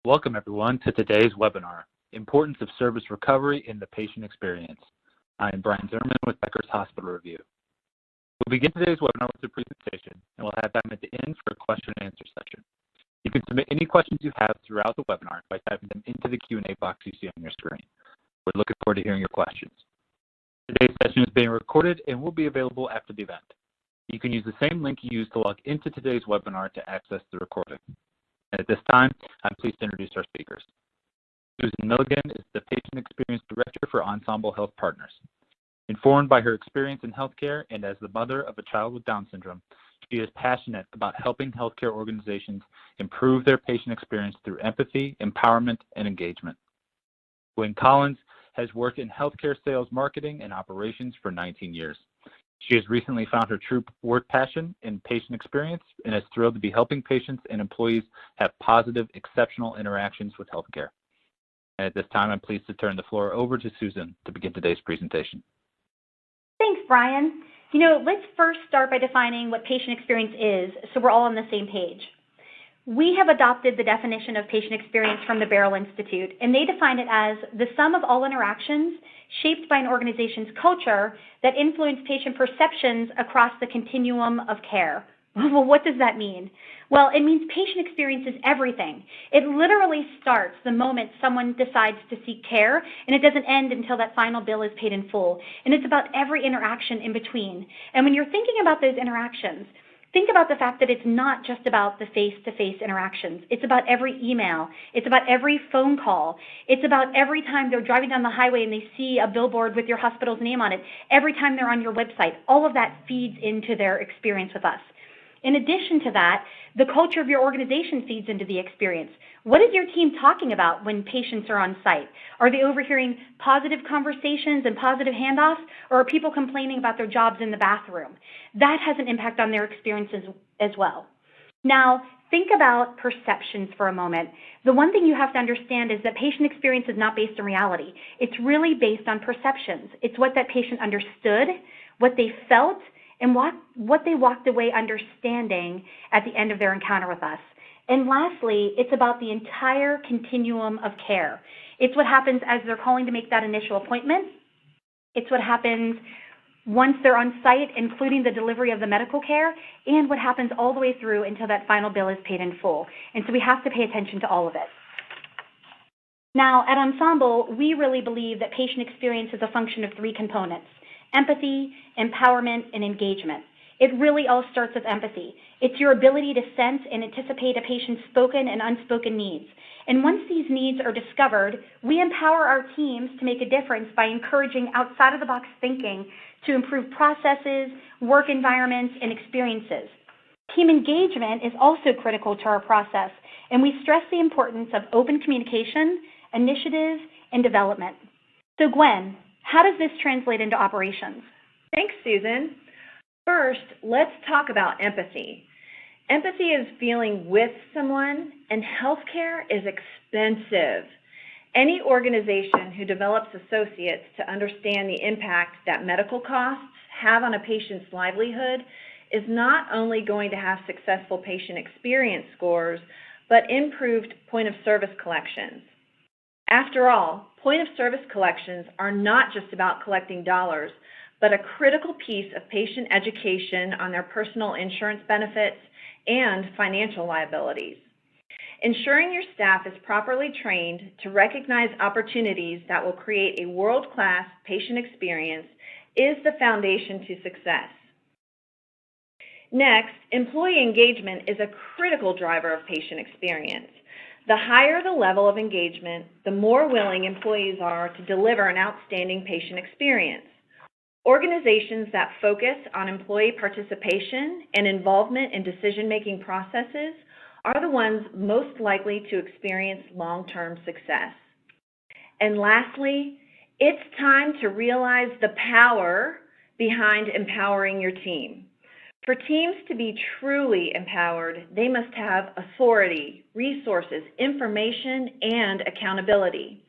Welcome everyone to today's webinar, Importance of Service Recovery in the Patient Experience. I am Brian Zimmerman with Becker's Hospital Review. We'll begin today's webinar with a presentation, and we'll have time at the end for a question and answer session. You can submit any questions you have throughout the webinar by typing them into the Q&A box you see on your screen. We're looking forward to hearing your questions. Today's session is being recorded and will be available after the event. You can use the same link you used to log into today's webinar to access the recording. And at this time, I'm pleased to introduce our speakers. Susan Milligan is the Patient Experience Director for Ensemble Health Partners. Informed by her experience in healthcare and as the mother of a child with Down syndrome, she is passionate about helping healthcare organizations improve their patient experience through empathy, empowerment, and engagement. Gwen Collins has worked in healthcare sales, marketing, and operations for 19 years. She has recently found her true work passion in patient experience and is thrilled to be helping patients and employees have positive, exceptional interactions with healthcare. And at this time, I'm pleased to turn the floor over to Susan to begin today's presentation. Thanks, Brian. Let's first start by defining what patient experience is so we're all on the same page. We have adopted the definition of patient experience from the Barrel Institute, and they define it as the sum of all interactions shaped by an organization's culture that influence patient perceptions across the continuum of care. Well, what does that mean? Well, it means patient experience is everything. It literally starts the moment someone decides to seek care, and it doesn't end until that final bill is paid in full. And it's about every interaction in between. And when you're thinking about those interactions, think about the fact that it's not just about the face-to-face interactions. It's about every email. It's about every phone call. It's about every time they're driving down the highway and they see a billboard with your hospital's name on it. Every time they're on your website. All of that feeds into their experience with us. In addition to that, the culture of your organization feeds into the experience. What is your team talking about when patients are on site? Are they overhearing positive conversations and positive handoffs, or are people complaining about their jobs in the bathroom? That has an impact on their experiences as well. Now, think about perceptions for a moment. The one thing you have to understand is that patient experience is not based on reality. It's really based on perceptions. It's what that patient understood, what they felt, and what they walked away understanding at the end of their encounter with us. And lastly, it's about the entire continuum of care. It's what happens as they're calling to make that initial appointment. It's what happens once they're on site, including the delivery of the medical care, and what happens all the way through until that final bill is paid in full. And so we have to pay attention to all of it. Now, at Ensemble, we really believe that patient experience is a function of three components: empathy, empowerment, and engagement. It really all starts with empathy. It's your ability to sense and anticipate a patient's spoken and unspoken needs. And once these needs are discovered, we empower our teams to make a difference by encouraging outside-of-the-box thinking to improve processes, work environments, and experiences. Team engagement is also critical to our process, and we stress the importance of open communication, initiative, and development. So Gwen, how does this translate into operations? Thanks, Susan. First, let's talk about empathy. Empathy is feeling with someone, and healthcare is expensive. Any organization who develops associates to understand the impact that medical costs have on a patient's livelihood is not only going to have successful patient experience scores, but improved point-of-service collections. After all, point-of-service collections are not just about collecting dollars, but a critical piece of patient education on their personal insurance benefits and financial liabilities. Ensuring your staff is properly trained to recognize opportunities that will create a world-class patient experience is the foundation to success. Next, employee engagement is a critical driver of patient experience. The higher the level of engagement, the more willing employees are to deliver an outstanding patient experience. Organizations that focus on employee participation and involvement in decision-making processes are the ones most likely to experience long-term success. And lastly, it's time to realize the power behind empowering your team. For teams to be truly empowered, they must have authority, resources, information, and accountability.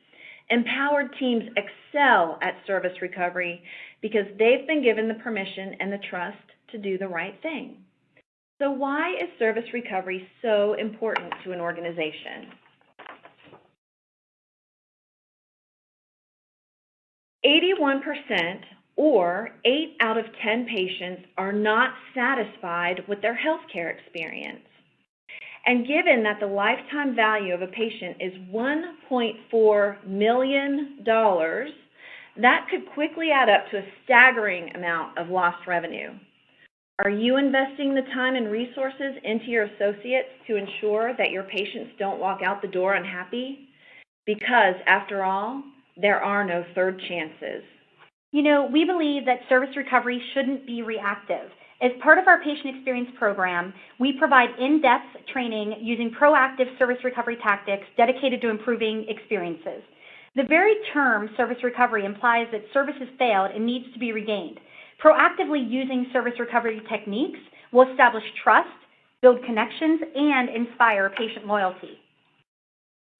Empowered teams excel at service recovery because they've been given the permission and the trust to do the right thing. So why is service recovery so important to an organization? 81%, or 8 out of 10 patients, are not satisfied with their healthcare experience. And given that the lifetime value of a patient is $1.4 million, that could quickly add up to a staggering amount of lost revenue. Are you investing the time and resources into your associates to ensure that your patients don't walk out the door unhappy? Because, after all, there are no third chances. You know, we believe that service recovery shouldn't be reactive. As part of our patient experience program, we provide in-depth training using proactive service recovery tactics dedicated to improving experiences. The very term service recovery implies that service has failed and needs to be regained. Proactively using service recovery techniques will establish trust, build connections, and inspire patient loyalty.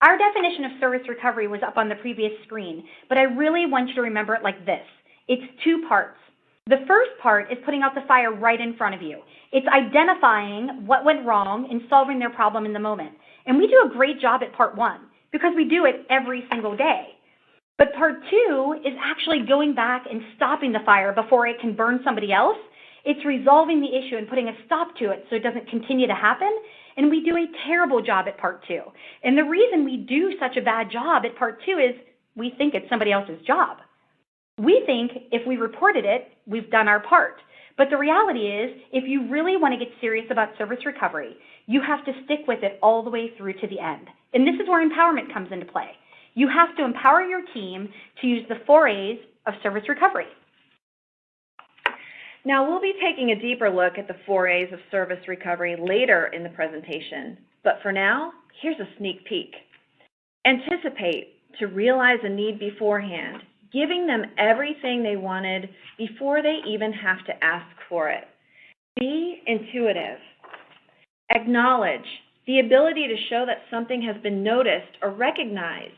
Our definition of service recovery was up on the previous screen, but I really want you to remember it like this. It's 2 parts. The first part is putting out the fire right in front of you. It's identifying what went wrong and solving their problem in the moment. And we do a great job at part 1 because we do it every single day. But part 2 is actually going back and stopping the fire before it can burn somebody else. It's resolving the issue and putting a stop to it so it doesn't continue to happen. And we do a terrible job at part 2. And the reason we do such a bad job at part 2 is we think it's somebody else's job. We think if we reported it, we've done our part. But the reality is, if you really want to get serious about service recovery, you have to stick with it all the way through to the end. And this is where empowerment comes into play. You have to empower your team to use the 4 A's of service recovery. Now, we'll be taking a deeper look at the 4 A's of service recovery later in the presentation. But for now, here's a sneak peek. Anticipate to realize a need beforehand, giving them everything they wanted before they even have to ask for it. Be intuitive. Acknowledge the ability to show that something has been noticed or recognized.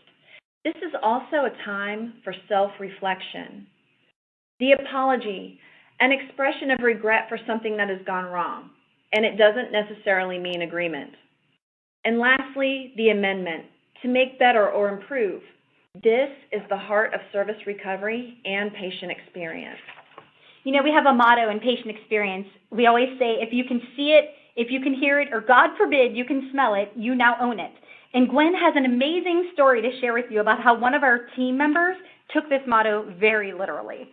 This is also a time for self-reflection. The apology, an expression of regret for something that has gone wrong, and it doesn't necessarily mean agreement. And lastly, the amendment, to make better or improve. This is the heart of service recovery and patient experience. You know, we have a motto in patient experience. We always say, if you can see it, if you can hear it, or God forbid, you can smell it, you now own it. And Gwen has an amazing story to share with you about how one of our team members took this motto very literally.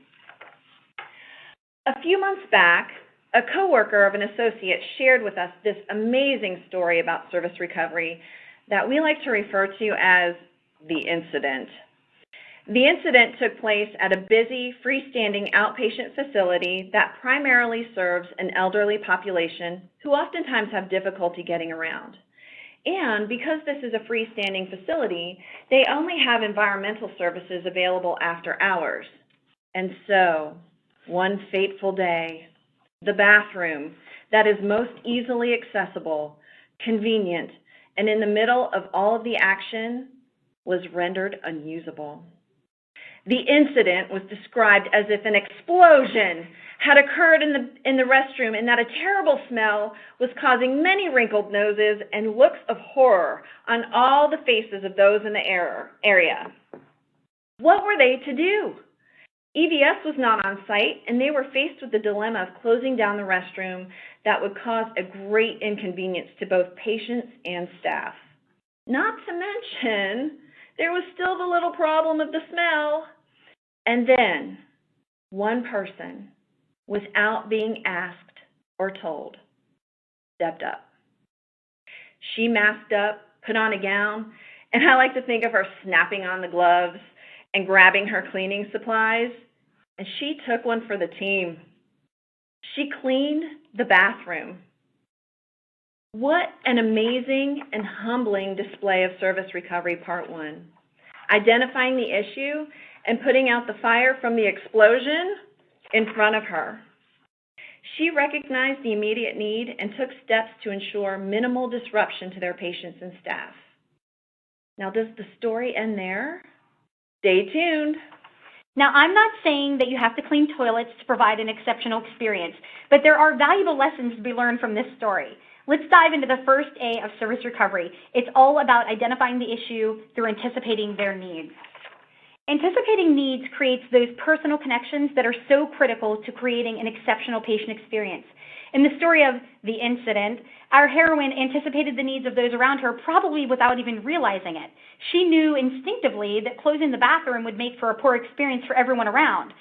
A few months back, a coworker of an associate shared with us this amazing story about service recovery that we like to refer to as the incident. The incident took place at a busy, freestanding outpatient facility that primarily serves an elderly population who oftentimes have difficulty getting around. And because this is a freestanding facility, they only have environmental services available after hours. And so, one fateful day, the bathroom that is most easily accessible, convenient, and in the middle of all of the action was rendered unusable. The incident was described as if an explosion had occurred in the restroom and that a terrible smell was causing many wrinkled noses and looks of horror on all the faces of those in the area. What were they to do? EVS was not on site, and they were faced with the dilemma of closing down the restroom that would cause a great inconvenience to both patients and staff. Not to mention, there was still the little problem of the smell. And then, one person, without being asked or told, stepped up. She masked up, put on a gown, and I like to think of her snapping on the gloves and grabbing her cleaning supplies, and she took one for the team. She cleaned the bathroom. What an amazing and humbling display of service recovery part 1. Identifying the issue and putting out the fire from the explosion in front of her. She recognized the immediate need and took steps to ensure minimal disruption to their patients and staff. Now, does the story end there? Stay tuned. Now, I'm not saying that you have to clean toilets to provide an exceptional experience, but there are valuable lessons to be learned from this story. Let's dive into the first A of service recovery. It's all about identifying the issue through anticipating their needs. Anticipating needs creates those personal connections that are so critical to creating an exceptional patient experience. In the story of the incident, our heroine anticipated the needs of those around her, probably without even realizing it. She knew instinctively that closing the bathroom would make for a poor experience for everyone around.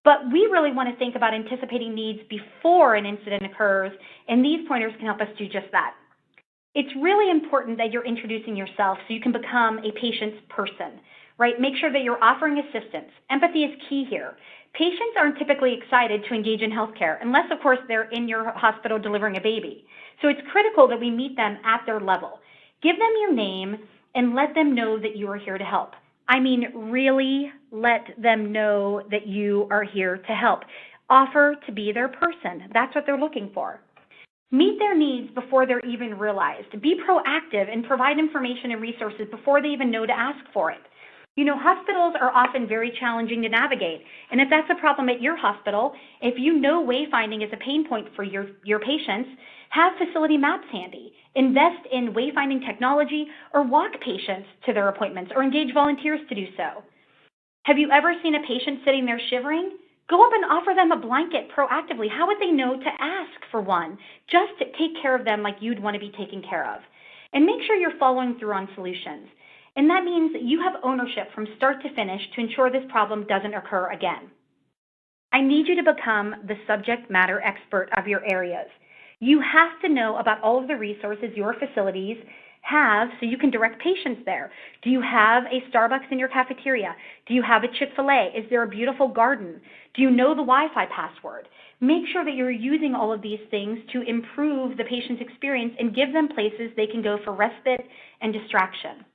But we really want to think about anticipating needs before an incident occurs, and these pointers can help us do just that. It's really important that you're introducing yourself so you can become a patient's person, right? Make sure that you're offering assistance. Empathy is key here. Patients aren't typically excited to engage in healthcare, unless, of course, they're in your hospital delivering a baby. So it's critical that we meet them at their level. Give them your name and let them know that you are here to help. I mean, really let them know that you are here to help. Offer to be their person. That's what they're looking for. Meet their needs before they're even realized. Be proactive and provide information and resources before they even know to ask for it. You know, hospitals are often very challenging to navigate, and if that's a problem at your hospital, if you know wayfinding is a pain point for your patients, have facility maps handy. Invest in wayfinding technology or walk patients to their appointments or engage volunteers to do so. Have you ever seen a patient sitting there shivering? Go up and offer them a blanket proactively. How would they know to ask for one? Just to take care of them like you'd want to be taken care of. And make sure you're following through on solutions. And that means that you have ownership from start to finish to ensure this problem doesn't occur again. I need you to become the subject matter expert of your areas. You have to know about all of the resources your facilities have so you can direct patients there. Do you have a Starbucks in your cafeteria? Do you have a Chick-fil-A? Is there a beautiful garden? Do you know the Wi-Fi password? Make sure that you're using all of these things to improve the patient's experience and give them places they can go for respite and distraction.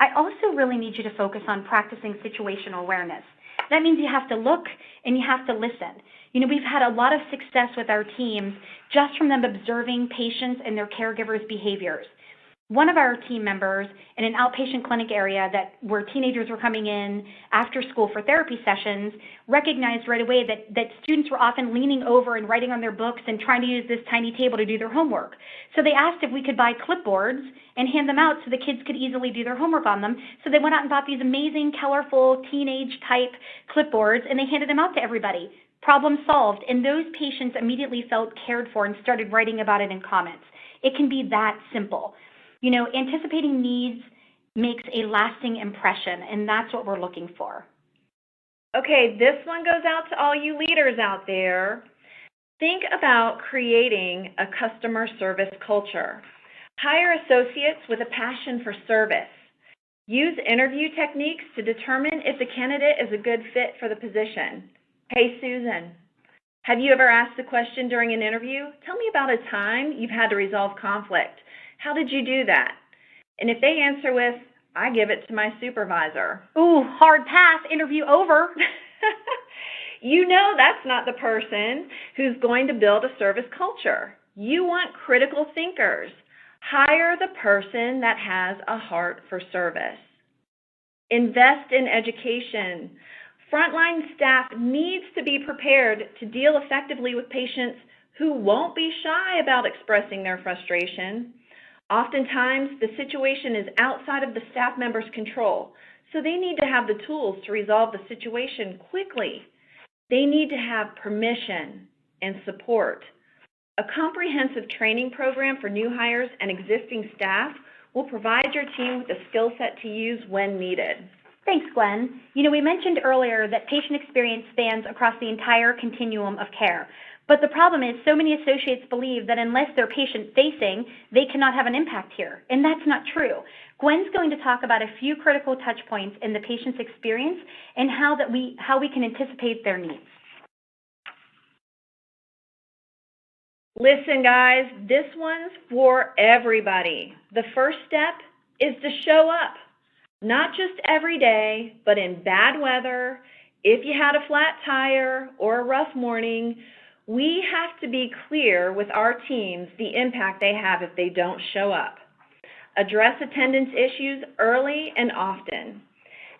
I also really need you to focus on practicing situational awareness. That means you have to look and you have to listen. You know, we've had a lot of success with our teams just from them observing patients and their caregivers' behaviors. One of our team members in an outpatient clinic area where teenagers were coming in after school for therapy sessions recognized right away that students were often leaning over and writing on their books and trying to use this tiny table to do their homework. So they asked if we could buy clipboards and hand them out so the kids could easily do their homework on them. So they went out and bought these amazing, colorful, teenage-type clipboards, and they handed them out to everybody. Problem solved. And those patients immediately felt cared for and started writing about it in comments. It can be that simple. You know, anticipating needs makes a lasting impression, and that's what we're looking for. Okay, this one goes out to all you leaders out there. Think about creating a customer service culture. Hire associates with a passion for service. Use interview techniques to determine if the candidate is a good fit for the position. Hey, Susan, have you ever asked the question during an interview? Tell me about a time you've had to resolve conflict. How did you do that? And if they answer with, I give it to my supervisor. Ooh, hard pass, interview over. You know that's not the person who's going to build a service culture. You want critical thinkers. Hire the person that has a heart for service. Invest in education. Frontline staff needs to be prepared to deal effectively with patients who won't be shy about expressing their frustration. Oftentimes, the situation is outside of the staff member's control, so they need to have the tools to resolve the situation quickly. They need to have permission and support. A comprehensive training program for new hires and existing staff will provide your team with the skill set to use when needed. Thanks, Gwen. You know, we mentioned earlier that patient experience spans across the entire continuum of care. But the problem is so many associates believe that unless they're patient-facing, they cannot have an impact here. And that's not true. Gwen's going to talk about a few critical touch points in the patient's experience and how we can anticipate their needs. Listen, guys, this one's for everybody. The first step is to show up. Not just every day, but in bad weather, if you had a flat tire or a rough morning. We have to be clear with our teams the impact they have if they don't show up. Address attendance issues early and often.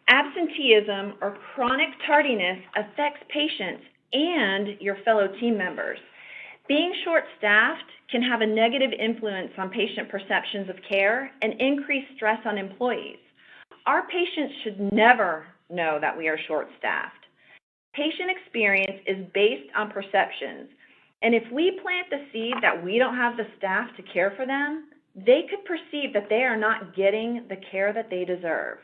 Absenteeism or chronic tardiness affects patients and your fellow team members. Being short-staffed can have a negative influence on patient perceptions of care and increase stress on employees. Our patients should never know that we are short-staffed. Patient experience is based on perceptions, and if we plant the seed that we don't have the staff to care for them, they could perceive that they are not getting the care that they deserve.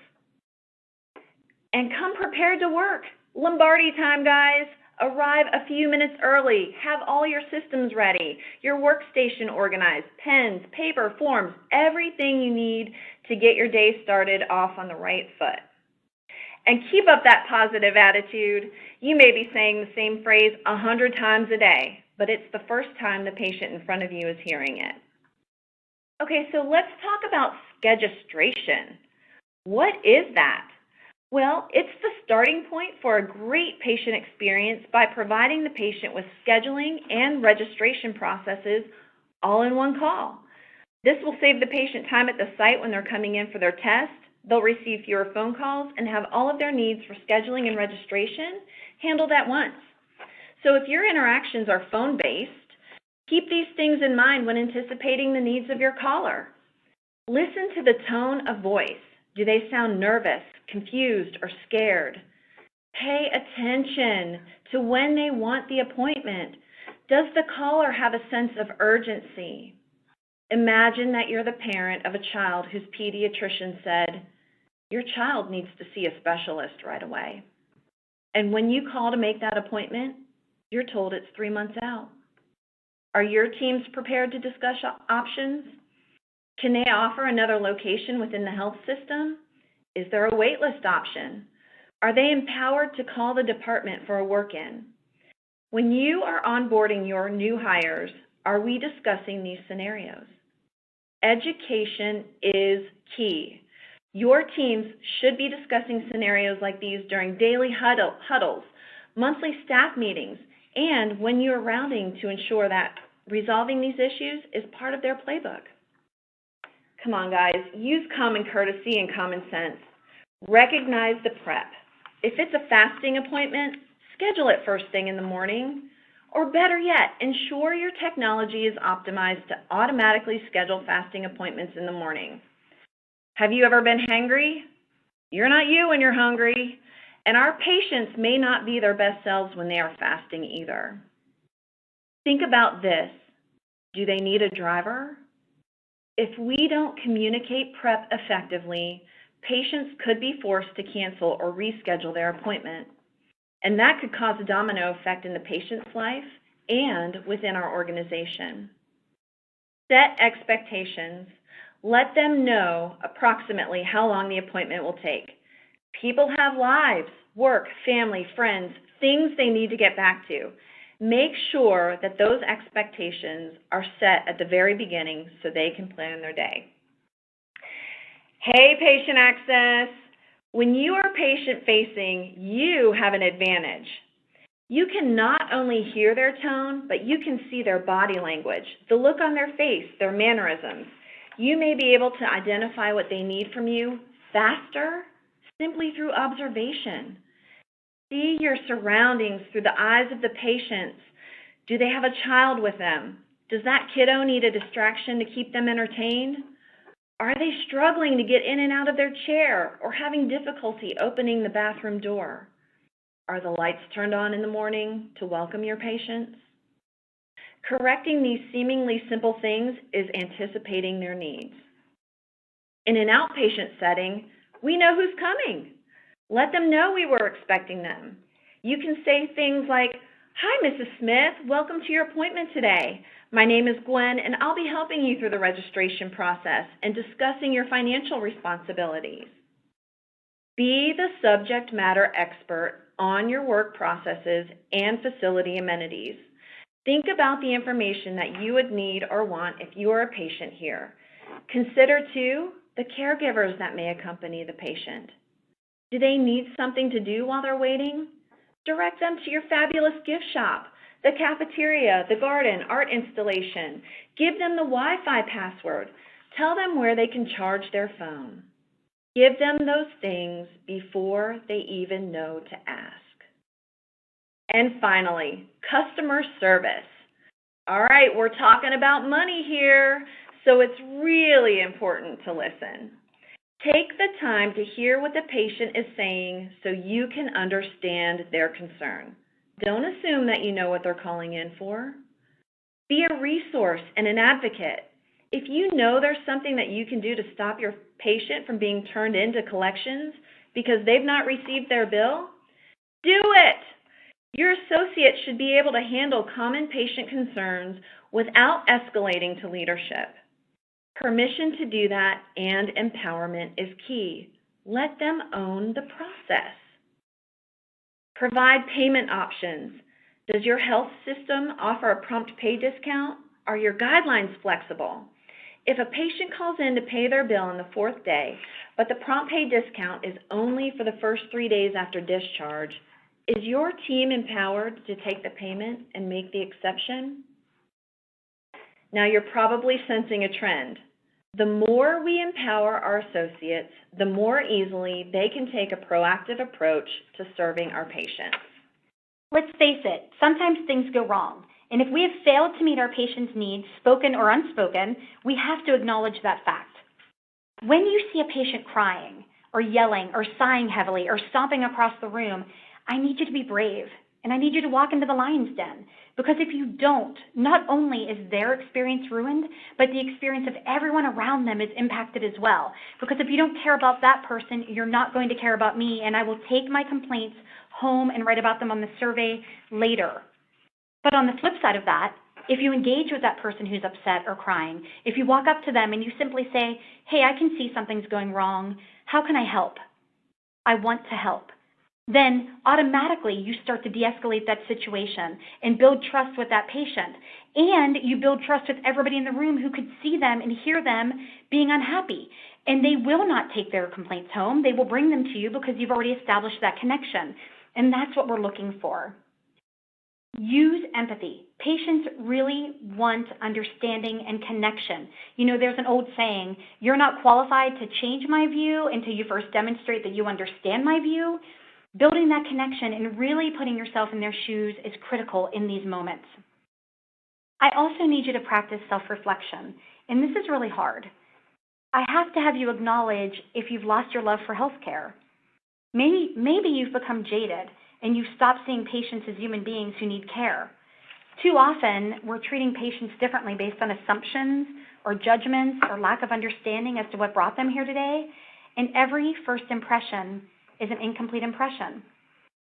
And come prepared to work. Lombardi time, guys. Arrive a few minutes early. Have all your systems ready, your workstation organized, pens, paper, forms, everything you need to get your day started off on the right foot. And keep up that positive attitude. You may be saying the same phrase 100 times a day, but it's the first time the patient in front of you is hearing it. Okay, so let's talk about Schedulation. What is that? Well, it's the starting point for a great patient experience by providing the patient with scheduling and registration processes all in one call. This will save the patient time at the site when they're coming in for their test. They'll receive fewer phone calls and have all of their needs for scheduling and registration handled at once. So if your interactions are phone-based, keep these things in mind when anticipating the needs of your caller. Listen to the tone of voice. Do they sound nervous, confused, or scared? Pay attention to when they want the appointment. Does the caller have a sense of urgency? Imagine that you're the parent of a child whose pediatrician said, "Your child needs to see a specialist right away." And when you call to make that appointment, you're told it's 3 months out. Are your teams prepared to discuss options? Can they offer another location within the health system? Is there a waitlist option? Are they empowered to call the department for a work-in? When you are onboarding your new hires, are we discussing these scenarios? Education is key. Your teams should be discussing scenarios like these during daily huddles, monthly staff meetings, and when you're rounding to ensure that resolving these issues is part of their playbook. Come on, guys, use common courtesy and common sense. Recognize the prep. If it's a fasting appointment, schedule it first thing in the morning. Or better yet, ensure your technology is optimized to automatically schedule fasting appointments in the morning. Have you ever been hangry? You're not you when you're hungry. And our patients may not be their best selves when they are fasting either. Think about this. Do they need a driver? If we don't communicate prep effectively, patients could be forced to cancel or reschedule their appointment. And that could cause a domino effect in the patient's life and within our organization. Set expectations. Let them know approximately how long the appointment will take. People have lives, work, family, friends, things they need to get back to. Make sure that those expectations are set at the very beginning so they can plan their day. Hey, patient access. When you are patient-facing, you have an advantage. You can not only hear their tone, but you can see their body language, the look on their face, their mannerisms. You may be able to identify what they need from you faster simply through observation. See your surroundings through the eyes of the patients. Do they have a child with them? Does that kiddo need a distraction to keep them entertained? Are they struggling to get in and out of their chair or having difficulty opening the bathroom door? Are the lights turned on in the morning to welcome your patients? Correcting these seemingly simple things is anticipating their needs. In an outpatient setting, we know who's coming. Let them know we were expecting them. You can say things like, "Hi, Mrs. Smith. Welcome to your appointment today. My name is Gwen, and I'll be helping you through the registration process and discussing your financial responsibilities." Be the subject matter expert on your work processes and facility amenities. Think about the information that you would need or want if you are a patient here. Consider, too, the caregivers that may accompany the patient. Do they need something to do while they're waiting? Direct them to your fabulous gift shop, the cafeteria, the garden, art installation. Give them the Wi-Fi password. Tell them where they can charge their phone. Give them those things before they even know to ask. And finally, customer service. All right, we're talking about money here, so it's really important to listen. Take the time to hear what the patient is saying so you can understand their concern. Don't assume that you know what they're calling in for. Be a resource and an advocate. If you know there's something that you can do to stop your patient from being turned into collections because they've not received their bill, do it! Your associates should be able to handle common patient concerns without escalating to leadership. Permission to do that and empowerment is key. Let them own the process. Provide payment options. Does your health system offer a prompt pay discount? Are your guidelines flexible? If a patient calls in to pay their bill on the 4th day, but the prompt pay discount is only for the first 3 days after discharge, is your team empowered to take the payment and make the exception? Now you're probably sensing a trend. The more we empower our associates, the more easily they can take a proactive approach to serving our patients. Let's face it, sometimes things go wrong. And if we have failed to meet our patients' needs, spoken or unspoken, we have to acknowledge that fact. When you see a patient crying or yelling or sighing heavily or stomping across the room, I need you to be brave and I need you to walk into the lion's den. Because if you don't, not only is their experience ruined, but the experience of everyone around them is impacted as well. Because if you don't care about that person, you're not going to care about me, and I will take my complaints home and write about them on the survey later. But on the flip side of that, if you engage with that person who's upset or crying, if you walk up to them and you simply say, hey, I can see something's going wrong. How can I help? I want to help. Then automatically you start to de-escalate that situation and build trust with that patient. And you build trust with everybody in the room who could see them and hear them being unhappy. And they will not take their complaints home. They will bring them to you because you've already established that connection. And that's what we're looking for. Use empathy. Patients really want understanding and connection. You know, there's an old saying, you're not qualified to change my view until you first demonstrate that you understand my view. Building that connection and really putting yourself in their shoes is critical in these moments. I also need you to practice self-reflection, and this is really hard. I have to have you acknowledge if you've lost your love for healthcare. Maybe you've become jaded and you've stopped seeing patients as human beings who need care. Too often, we're treating patients differently based on assumptions or judgments or lack of understanding as to what brought them here today, and every first impression is an incomplete impression.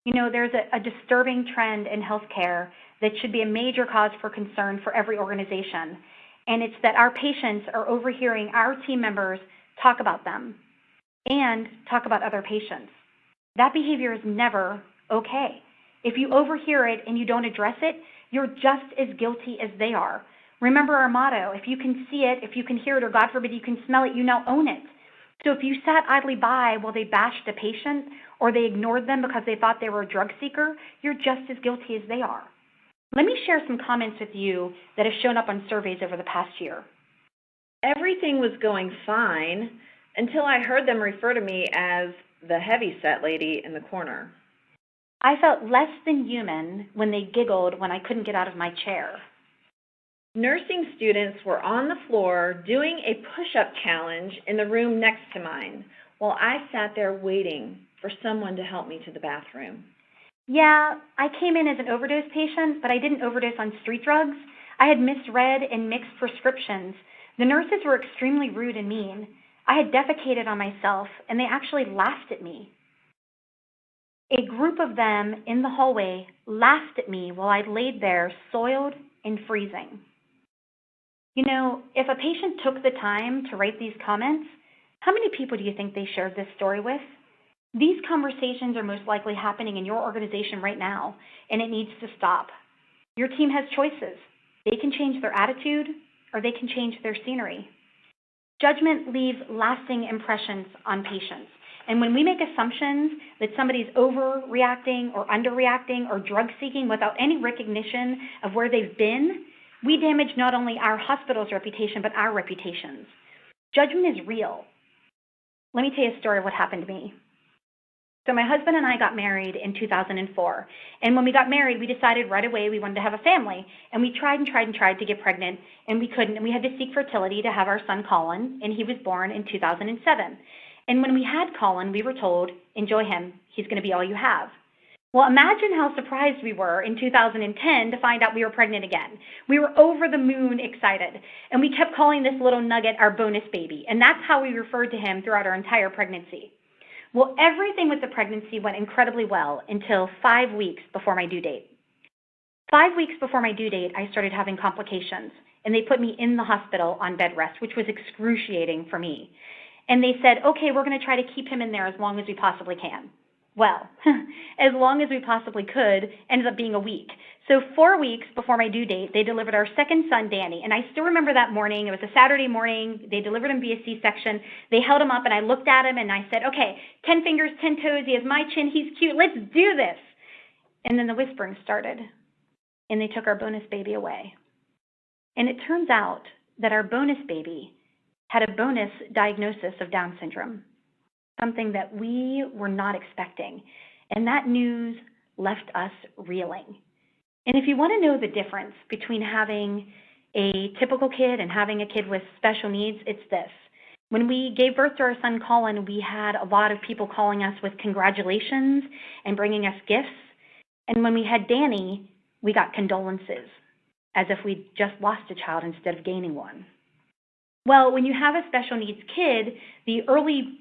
You know, there's a disturbing trend in healthcare that should be a major cause for concern for every organization, and it's that our patients are overhearing our team members talk about them and talk about other patients. That behavior is never okay. If you overhear it and you don't address it, you're just as guilty as they are. Remember our motto, if you can see it, if you can hear it, or God forbid you can smell it, you now own it. So if you sat idly by while they bashed a patient or they ignored them because they thought they were a drug seeker, you're just as guilty as they are. Let me share some comments with you that have shown up on surveys over the past year. Everything was going fine until I heard them refer to me as the heavy-set lady in the corner. I felt less than human when they giggled when I couldn't get out of my chair. Nursing students were on the floor doing a push-up challenge in the room next to mine while I sat there waiting for someone to help me to the bathroom. Yeah, I came in as an overdose patient, but I didn't overdose on street drugs. I had misread and mixed prescriptions. The nurses were extremely rude and mean. I had defecated on myself, and they actually laughed at me. A group of them in the hallway laughed at me while I laid there soiled and freezing. You know, if a patient took the time to write these comments, how many people do you think they shared this story with? These conversations are most likely happening in your organization right now, and it needs to stop. Your team has choices. They can change their attitude, or they can change their scenery. Judgment leaves lasting impressions on patients. And when we make assumptions that somebody's overreacting or underreacting or drug seeking without any recognition of where they've been, we damage not only our hospital's reputation, but our reputations. Judgment is real. Let me tell you a story of what happened to me. So my husband and I got married in 2004. And when we got married, we decided right away we wanted to have a family. And we tried to get pregnant, and we couldn't. And we had to seek fertility to have our son Colin, and he was born in 2007. And when we had Colin, we were told, enjoy him. He's going to be all you have. Well, imagine how surprised we were in 2010 to find out we were pregnant again. We were over the moon excited, and we kept calling this little nugget our bonus baby, and that's how we referred to him throughout our entire pregnancy. Well, everything with the pregnancy went incredibly well until 5 weeks before my due date. 5 weeks before my due date, I started having complications, and they put me in the hospital on bed rest, which was excruciating for me. And they said, okay, we're going to try to keep him in there as long as we possibly can. Well, as long as we possibly could, ended up being a week. So 4 weeks before my due date, they delivered our second son, Danny. And I still remember that morning. It was a Saturday morning. They delivered him via C-section. They held him up, and I looked at him, and I said, okay, 10 fingers, 10 toes. He has my chin. He's cute. Let's do this. And then the whispering started, and they took our bonus baby away. And it turns out that our bonus baby had a bonus diagnosis of Down syndrome, something that we were not expecting. And that news left us reeling. And if you want to know the difference between having a typical kid and having a kid with special needs, it's this. When we gave birth to our son Colin, we had a lot of people calling us with congratulations and bringing us gifts. And when we had Danny, we got condolences, as if we'd just lost a child instead of gaining one. Well, when you have a special needs kid, the early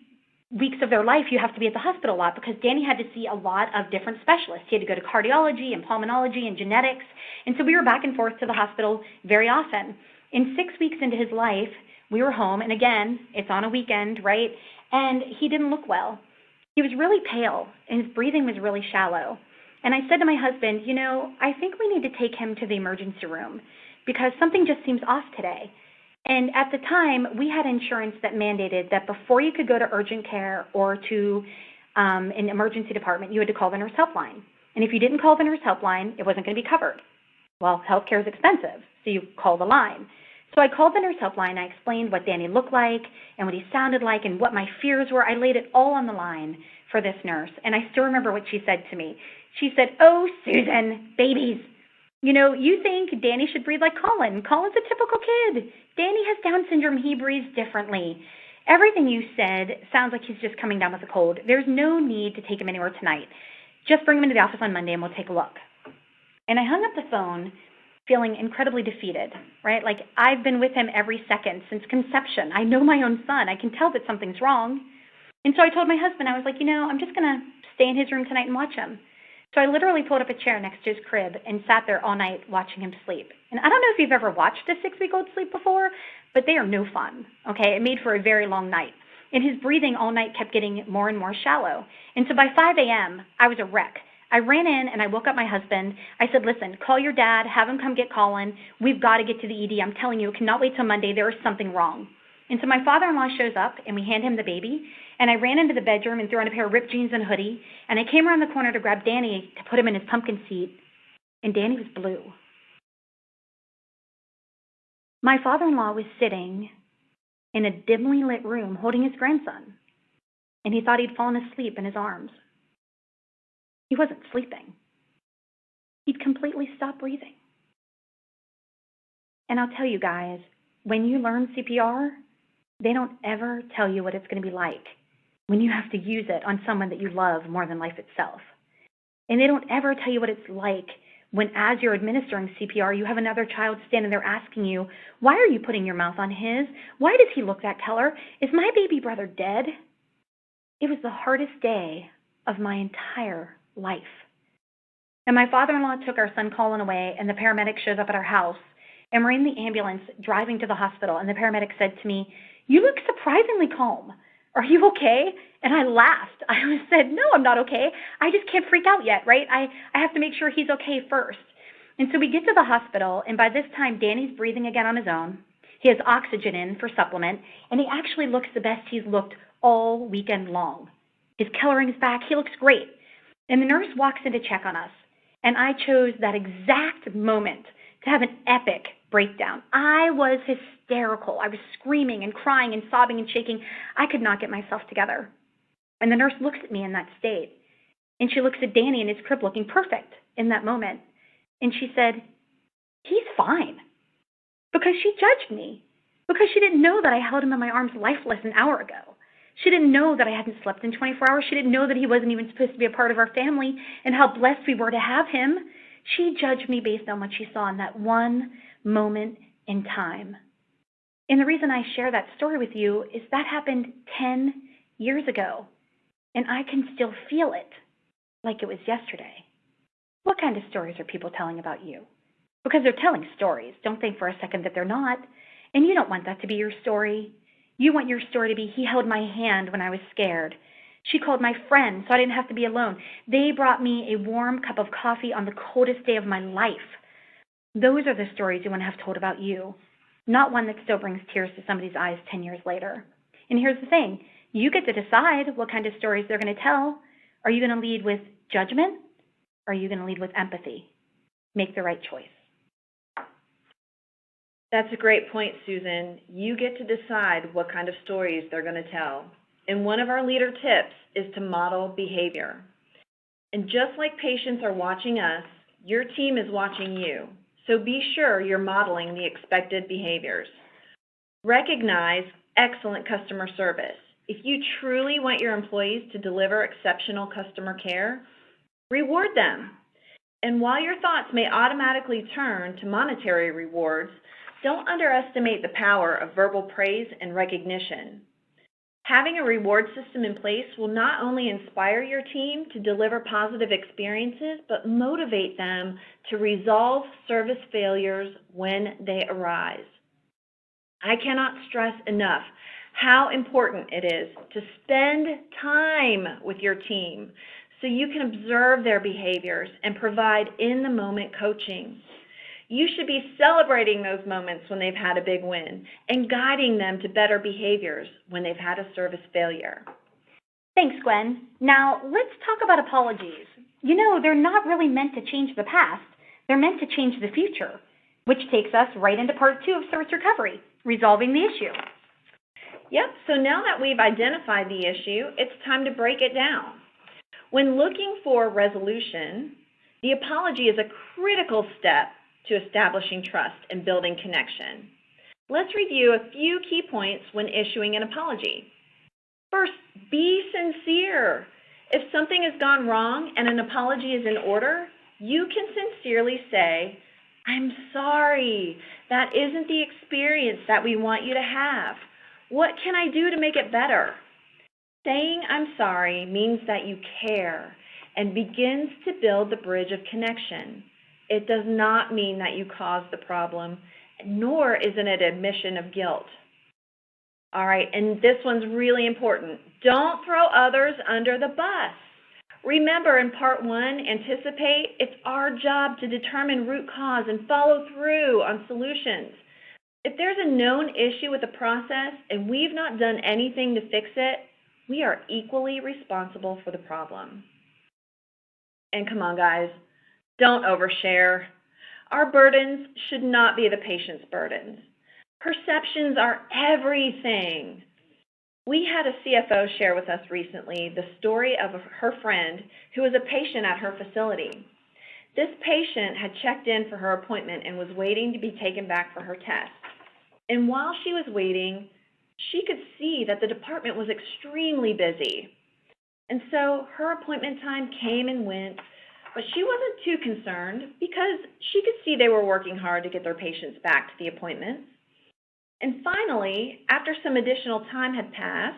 weeks of their life, you have to be at the hospital a lot because Danny had to see a lot of different specialists. He had to go to cardiology and pulmonology and genetics. And so we were back and forth to the hospital very often. In 6 weeks into his life, we were home. And again, it's on a weekend, right? And he didn't look well. He was really pale and his breathing was really shallow. And I said to my husband, you know, I think we need to take him to the emergency room because something just seems off today. And at the time, we had insurance that mandated that before you could go to urgent care or to an emergency department, you had to call the nurse helpline. And if you didn't call the nurse helpline, it wasn't going to be covered. Well, healthcare is expensive, so you call the line. So I called the nurse helpline. I explained what Danny looked like and what he sounded like and what my fears were. I laid it all on the line for this nurse. And I still remember what she said to me. She said, oh, Susan, babies. You know, you think Danny should breathe like Colin. Colin's a typical kid. Danny has Down syndrome. He breathes differently. Everything you said sounds like he's just coming down with a cold. There's no need to take him anywhere tonight. Just bring him into the office on Monday and we'll take a look. And I hung up the phone feeling incredibly defeated, right? Like I've been with him every second since conception. I know my own son. I can tell that something's wrong. And so I told my husband, I was like, you know, I'm just going to stay in his room tonight and watch him. So I literally pulled up a chair next to his crib and sat there all night watching him sleep. And I don't know if you've ever watched a 6-week-old sleep before, but they are no fun, okay? It made for a very long night. And his breathing all night kept getting more and more shallow. And so by 5 a.m., I was a wreck. I ran in and I woke up my husband. I said, listen, call your dad, have him come get Colin. We've got to get to the ED. I'm telling you, it cannot wait till Monday. There is something wrong. And so my father-in-law shows up and we hand him the baby. And I ran into the bedroom and threw on a pair of ripped jeans and a hoodie. And I came around the corner to grab Danny to put him in his pumpkin seat. And Danny was blue. My father-in-law was sitting in a dimly lit room holding his grandson. And he thought he'd fallen asleep in his arms. He wasn't sleeping. He'd completely stopped breathing. And I'll tell you guys, when you learn CPR, they don't ever tell you what it's going to be like when you have to use it on someone that you love more than life itself. And they don't ever tell you what it's like when, as you're administering CPR, you have another child standing there asking you, why are you putting your mouth on his? Why does he look that color? Is my baby brother dead? It was the hardest day of my entire life. And my father-in-law took our son Colin away, and the paramedic shows up at our house. And we're in the ambulance driving to the hospital, and the paramedic said to me, you look surprisingly calm. Are you okay? And I laughed. I said, no, I'm not okay. I just can't freak out yet, right? I have to make sure he's okay first. And so we get to the hospital, and by this time, Danny's breathing again on his own. He has oxygen in for supplement, and he actually looks the best he's looked all weekend long. His coloring is back. He looks great. And the nurse walks in to check on us, and I chose that exact moment to have an epic breakdown. I was hysterical. I was screaming and crying and sobbing and shaking. I could not get myself together. And the nurse looks at me in that state, and she looks at Danny in his crib looking perfect in that moment. And she said, he's fine. Because she judged me. Because she didn't know that I held him in my arms lifeless an hour ago. She didn't know that I hadn't slept in 24 hours. She didn't know that he wasn't even supposed to be a part of our family and how blessed we were to have him. She judged me based on what she saw in that one moment in time. And the reason I share that story with you is that happened 10 years ago, and I can still feel it like it was yesterday. What kind of stories are people telling about you? Because they're telling stories. Don't think for a second that they're not. And you don't want that to be your story. You want your story to be, he held my hand when I was scared. She called my friend so I didn't have to be alone. They brought me a warm cup of coffee on the coldest day of my life. Those are the stories you want to have told about you, not one that still brings tears to somebody's eyes 10 years later. And here's the thing. You get to decide what kind of stories they're going to tell. Are you going to lead with judgment? Or are you going to lead with empathy? Make the right choice. That's a great point, Susan. You get to decide what kind of stories they're going to tell. And one of our leader tips is to model behavior. And just like patients are watching us, your team is watching you. So be sure you're modeling the expected behaviors. Recognize excellent customer service. If you truly want your employees to deliver exceptional customer care, reward them. And while your thoughts may automatically turn to monetary rewards, don't underestimate the power of verbal praise and recognition. Having a reward system in place will not only inspire your team to deliver positive experiences, but motivate them to resolve service failures when they arise. I cannot stress enough how important it is to spend time with your team so you can observe their behaviors and provide in-the-moment coaching. You should be celebrating those moments when they've had a big win and guiding them to better behaviors when they've had a service failure. Thanks, Gwen. Now, let's talk about apologies. You know, they're not really meant to change the past. They're meant to change the future, which takes us right into part 2 of service recovery, resolving the issue. Yep, so now that we've identified the issue, it's time to break it down. When looking for resolution, the apology is a critical step to establishing trust and building connection. Let's review a few key points when issuing an apology. First, be sincere. If something has gone wrong and an apology is in order, you can sincerely say, "I'm sorry, that isn't the experience that we want you to have. What can I do to make it better?" Saying "I'm sorry" means that you care and begins to build the bridge of connection. It does not mean that you caused the problem, nor is it an admission of guilt. All right, and this one's really important. Don't throw others under the bus. Remember in part 1, anticipate, it's our job to determine root cause and follow through on solutions. If there's a known issue with the process and we've not done anything to fix it, we are equally responsible for the problem. And come on, guys. Don't overshare. Our burdens should not be the patient's burdens. Perceptions are everything. We had a CFO share with us recently the story of her friend who was a patient at her facility. This patient had checked in for her appointment and was waiting to be taken back for her test. And while she was waiting, she could see that the department was extremely busy. And so her appointment time came and went, but she wasn't too concerned because she could see they were working hard to get their patients back to the appointments. And finally, after some additional time had passed,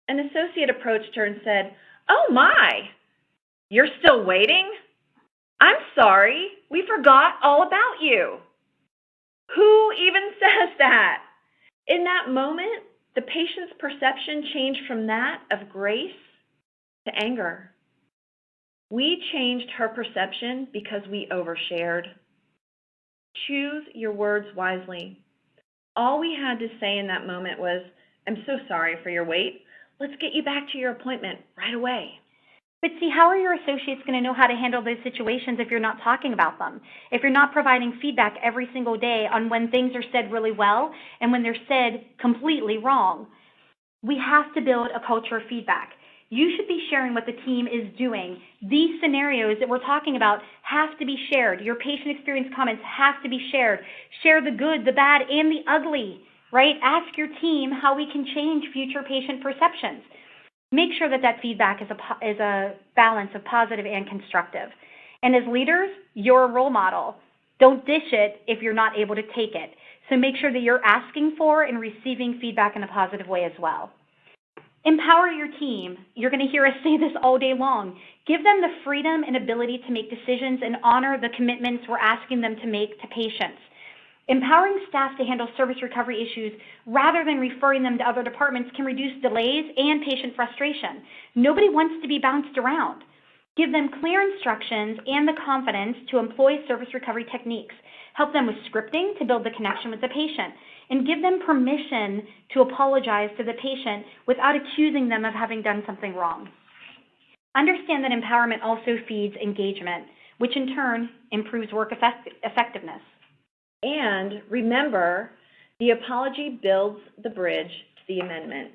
an associate approached her and said, "Oh my, you're still waiting? I'm sorry, we forgot all about you." Who even says that? In that moment, the patient's perception changed from that of grace to anger. We changed her perception because we overshared. Choose your words wisely. All we had to say in that moment was, "I'm so sorry for your wait. Let's get you back to your appointment right away." But see, how are your associates going to know how to handle those situations if you're not talking about them? If you're not providing feedback every single day on when things are said really well and when they're said completely wrong? We have to build a culture of feedback. You should be sharing what the team is doing. These scenarios that we're talking about have to be shared. Your patient experience comments have to be shared. Share the good, the bad, and the ugly. right? Ask your team how we can change future patient perceptions. Make sure that that feedback is a balance of positive and constructive. And as leaders, you're a role model. Don't dish it if you're not able to take it. So make sure that you're asking for and receiving feedback in a positive way as well. Empower your team. You're going to hear us say this all day long. Give them the freedom and ability to make decisions and honor the commitments we're asking them to make to patients. Empowering staff to handle service recovery issues rather than referring them to other departments can reduce delays and patient frustration. Nobody wants to be bounced around. Give them clear instructions and the confidence to employ service recovery techniques. Help them with scripting to build the connection with the patient, and give them permission to apologize to the patient without accusing them of having done something wrong. Understand that empowerment also feeds engagement, which in turn improves work effectiveness. And remember, the apology builds the bridge to the amendment.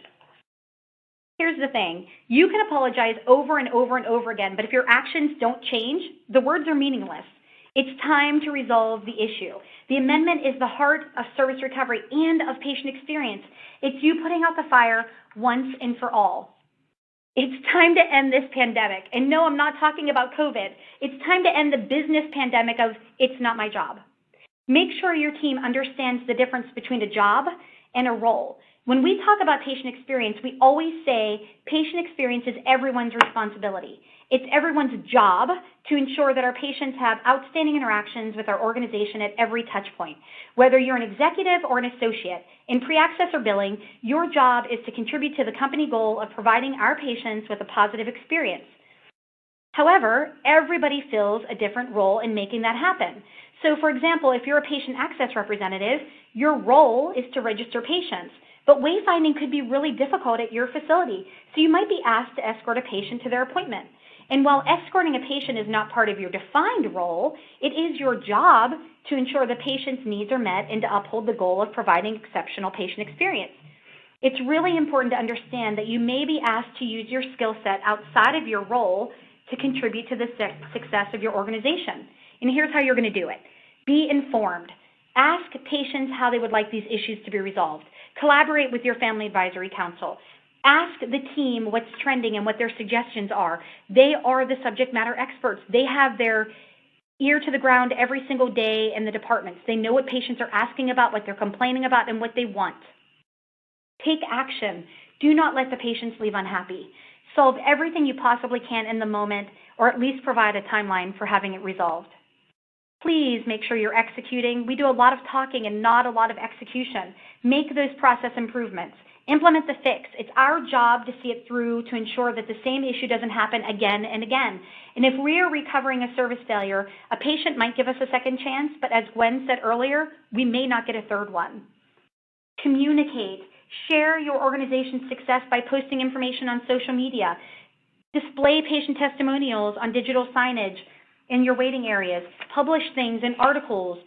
Here's the thing. You can apologize over and over and over again, but if your actions don't change, the words are meaningless. It's time to resolve the issue. The amendment is the heart of service recovery and of patient experience. It's you putting out the fire once and for all. It's time to end this pandemic. And no, I'm not talking about COVID. It's time to end the business pandemic of it's not my job. Make sure your team understands the difference between a job and a role. When we talk about patient experience, we always say patient experience is everyone's responsibility. It's everyone's job to ensure that our patients have outstanding interactions with our organization at every touch point. Whether you're an executive or an associate, in pre-access or billing, your job is to contribute to the company goal of providing our patients with a positive experience. However, everybody fills a different role in making that happen. So for example, if you're a patient access representative, your role is to register patients. But wayfinding could be really difficult at your facility, so you might be asked to escort a patient to their appointment. And while escorting a patient is not part of your defined role, it is your job to ensure the patient's needs are met and to uphold the goal of providing exceptional patient experience. It's really important to understand that you may be asked to use your skill set outside of your role to contribute to the success of your organization. And here's how you're going to do it. Be informed. Ask patients how they would like these issues to be resolved. Collaborate with your family advisory council. Ask the team what's trending and what their suggestions are. They are the subject matter experts. They have their ear to the ground every single day in the departments. They know what patients are asking about, what they're complaining about, and what they want. Take action. Do not let the patients leave unhappy. Solve everything you possibly can in the moment, or at least provide a timeline for having it resolved. Please make sure you're executing. We do a lot of talking and not a lot of execution. Make those process improvements. Implement the fix. It's our job to see it through to ensure that the same issue doesn't happen again and again. And if we are recovering a service failure, a patient might give us a second chance, but as Gwen said earlier, we may not get a third one. Communicate. Share your organization's success by posting information on social media. Display patient testimonials on digital signage in your waiting areas. Publish things in articles.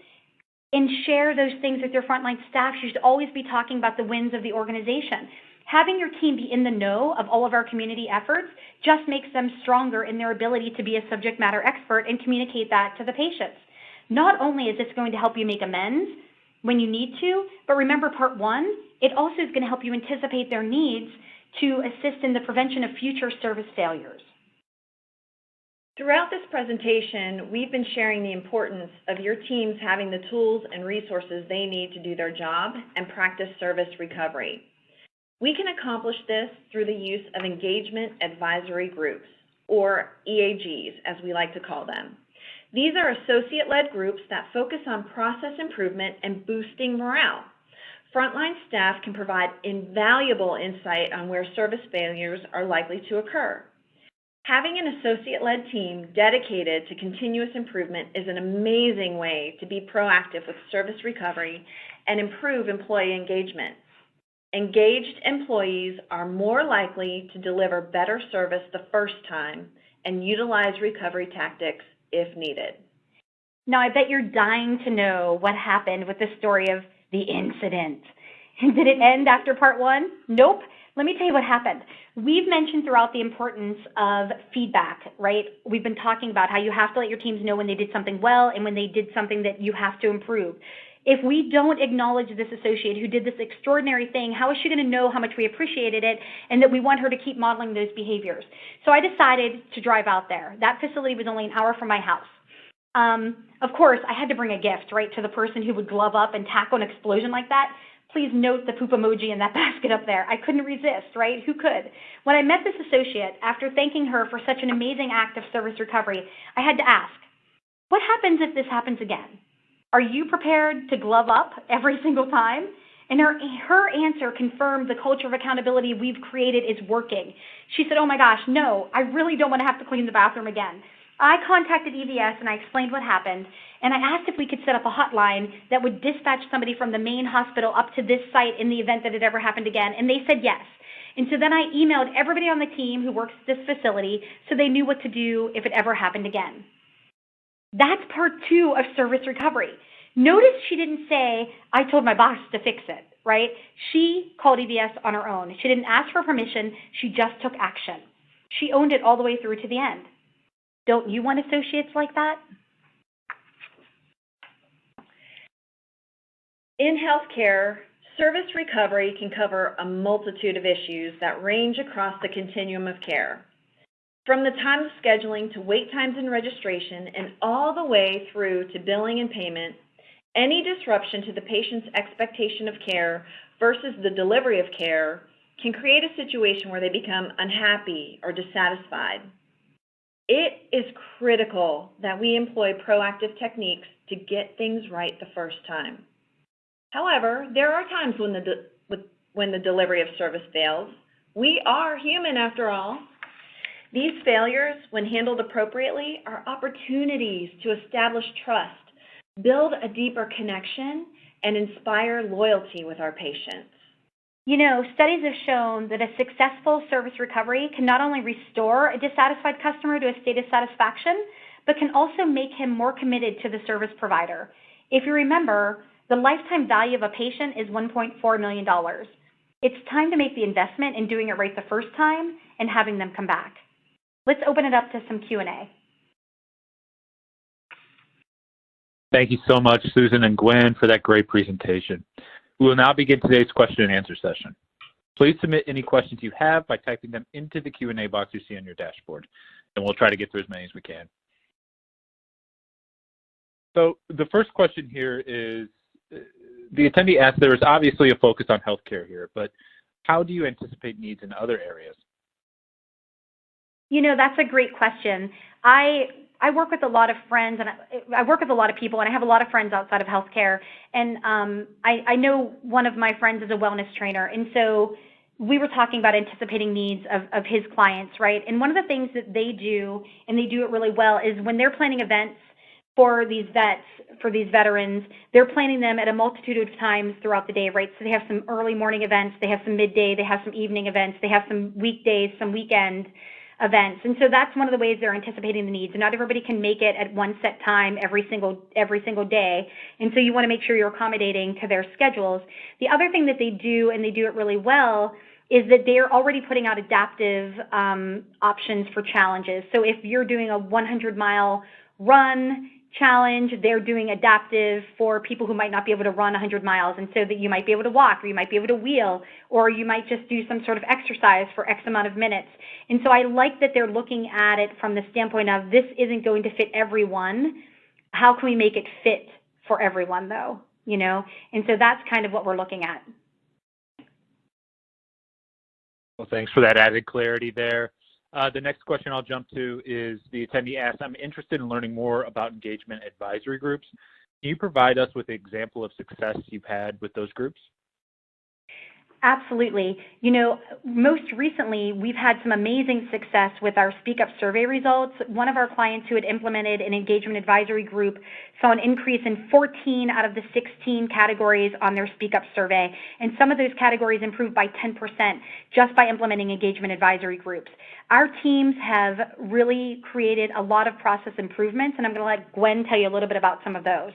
And share those things with your frontline staff. You should always be talking about the wins of the organization. Having your team be in the know of all of our community efforts just makes them stronger in their ability to be a subject matter expert and communicate that to the patients. Not only is this going to help you make amends when you need to, but remember part one, it also is going to help you anticipate their needs to assist in the prevention of future service failures. Throughout this presentation, we've been sharing the importance of your teams having the tools and resources they need to do their job and practice service recovery. We can accomplish this through the use of engagement advisory groups, or EAGs, as we like to call them. These are associate-led groups that focus on process improvement and boosting morale. Frontline staff can provide invaluable insight on where service failures are likely to occur. Having an associate-led team dedicated to continuous improvement is an amazing way to be proactive with service recovery and improve employee engagement. Engaged employees are more likely to deliver better service the first time and utilize recovery tactics if needed. Now, I bet you're dying to know what happened with the story of the incident. Did it end after part one? Nope. Let me tell you what happened. We've mentioned throughout the importance of feedback, right? We've been talking about how you have to let your teams know when they did something well and when they did something that you have to improve. If we don't acknowledge this associate who did this extraordinary thing, how is she going to know how much we appreciated it and that we want her to keep modeling those behaviors? So I decided to drive out there. That facility was only an hour from my house. Of course, I had to bring a gift, right, to the person who would glove up and tackle an explosion like that. Please note the poop emoji in that basket up there. I couldn't resist, right? Who could? When I met this associate, after thanking her for such an amazing act of service recovery, I had to ask, what happens if this happens again? Are you prepared to glove up every single time? And her answer confirmed the culture of accountability we've created is working. She said, oh my gosh, no, I really don't want to have to clean the bathroom again. I contacted EVS and I explained what happened, and I asked if we could set up a hotline that would dispatch somebody from the main hospital up to this site in the event that it ever happened again, and they said yes. And so then I emailed everybody on the team who works at this facility so they knew what to do if it ever happened again. That's part 2 of service recovery. Notice she didn't say, I told my boss to fix it, right? She called EVS on her own. She didn't ask for permission. She just took action. She owned it all the way through to the end. Don't you want associates like that? In healthcare, service recovery can cover a multitude of issues that range across the continuum of care. From the time of scheduling to wait times and registration and all the way through to billing and payment, any disruption to the patient's expectation of care versus the delivery of care can create a situation where they become unhappy or dissatisfied. It is critical that we employ proactive techniques to get things right the first time. However, there are times when the delivery of service fails. We are human after all. These failures, when handled appropriately, are opportunities to establish trust, build a deeper connection, and inspire loyalty with our patients. You know, studies have shown that a successful service recovery can not only restore a dissatisfied customer to a state of satisfaction, but can also make him more committed to the service provider. If you remember, the lifetime value of a patient is $1.4 million. It's time to make the investment in doing it right the first time and having them come back. Let's open it up to some Q&A. Thank you so much, Susan and Gwen, for that great presentation. We will now begin today's question and answer session. Please submit any questions you have by typing them into the Q&A box you see on your dashboard, and we'll try to get through as many as we can. So the first question here is, the attendee asked, there is obviously a focus on healthcare here, but how do you anticipate needs in other areas? You know, that's a great question. I work with a lot of friends, and I work with a lot of people, and I have a lot of friends outside of healthcare. And I know one of my friends is a wellness trainer, and so we were talking about anticipating needs of his clients, right? And one of the things that they do, and they do it really well, is when they're planning events for these vets, for these veterans, they're planning them at a multitude of times throughout the day, right? So they have some early morning events, they have some midday, they have some evening events, they have some weekdays, some weekend events. And so that's one of the ways they're anticipating the needs. And not everybody can make it at one set time every single day. And so you want to make sure you're accommodating to their schedules. The other thing that they do, and they do it really well, is that they're already putting out adaptive options for challenges. So if you're doing a 100-mile run challenge, they're doing adaptive for people who might not be able to run 100 miles, and so that you might be able to walk, or you might be able to wheel, or you might just do some sort of exercise for X amount of minutes. And so I like that they're looking at it from the standpoint of, this isn't going to fit everyone. How can we make it fit for everyone, though? You know, and so that's kind of what we're looking at. Well, thanks for that added clarity there. The next question I'll jump to is, the attendee asked, I'm interested in learning more about engagement advisory groups. Can you provide us with an example of success you've had with those groups? Absolutely. You know, most recently, we've had some amazing success with our Speak Up survey results. One of our clients who had implemented an engagement advisory group saw an increase in 14 out of the 16 categories on their Speak Up survey. And some of those categories improved by 10% just by implementing engagement advisory groups. Our teams have really created a lot of process improvements, and I'm going to let Gwen tell you a little bit about some of those.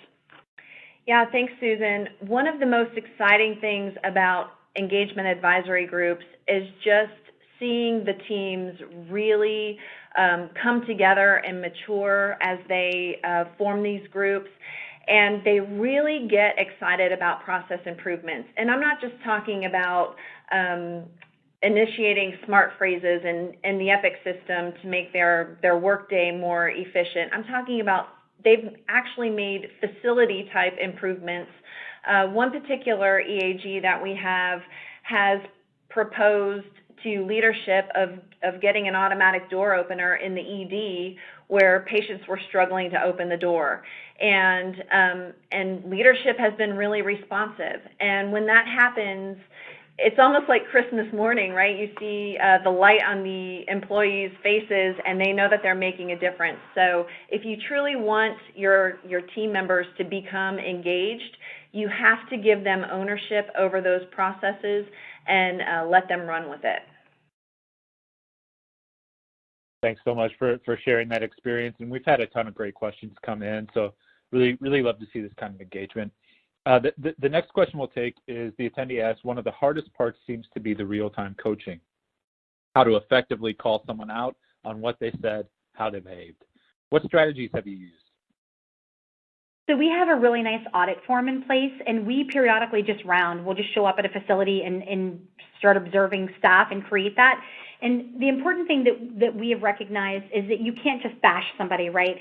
Yeah, thanks, Susan. One of the most exciting things about engagement advisory groups is just seeing the teams really come together and mature as they form these groups. and they really get excited about process improvements. And I'm not just talking about initiating smart phrases in the EPIC system to make their workday more efficient. I'm talking about they've actually made facility-type improvements. One particular EAG that we have has proposed to leadership of getting an automatic door opener in the ED where patients were struggling to open the door. And leadership has been really responsive. And when that happens, it's almost like Christmas morning, right? You see the light on the employees' faces, and they know that they're making a difference. So if you truly want your team members to become engaged, you have to give them ownership over those processes and let them run with it. Thanks so much for sharing that experience. And we've had a ton of great questions come in, so really love to see this kind of engagement. The next question we'll take is the attendee asks, one of the hardest parts seems to be the real-time coaching, how to effectively call someone out on what they said, how they behaved. What strategies have you used? So we have a really nice audit form in place, and we periodically just round. We'll just show up at a facility and start observing staff and create that. And the important thing that we have recognized is that you can't just bash somebody, right?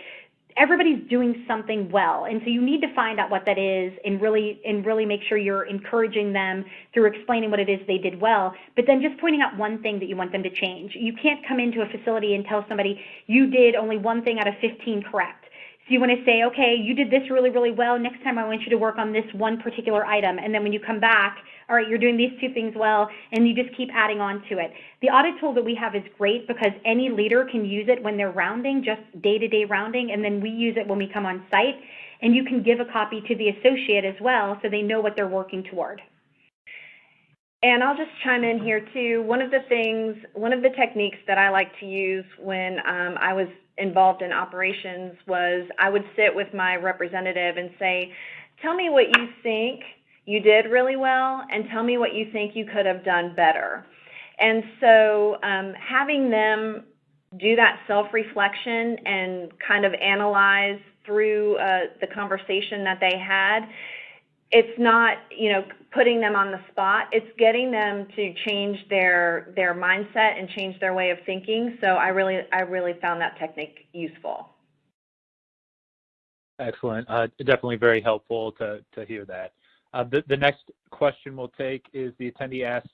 Everybody's doing something well, and so you need to find out what that is and really make sure you're encouraging them through explaining what it is they did well, but then just pointing out one thing that you want them to change. You can't come into a facility and tell somebody you did only one thing out of 15 correct. So you want to say, okay, you did this really well. Next time I want you to work on this one particular item. And then when you come back, all right, you're doing these two things well, and you just keep adding on to it. The audit tool that we have is great because any leader can use it when they're rounding, just day-to-day rounding, and then we use it when we come on site. And you can give a copy to the associate as well so they know what they're working toward. And I'll just chime in here too. One of the techniques that I like to use when I was involved in operations was I would sit with my representative and say, tell me what you think you did really well and tell me what you think you could have done better. And so having them do that self-reflection and kind of analyze through the conversation that they had, it's not, putting them on the spot. It's getting them to change their mindset and change their way of thinking. So I really found that technique useful. Excellent. Definitely very helpful to hear that. The next question we'll take is the attendee asks,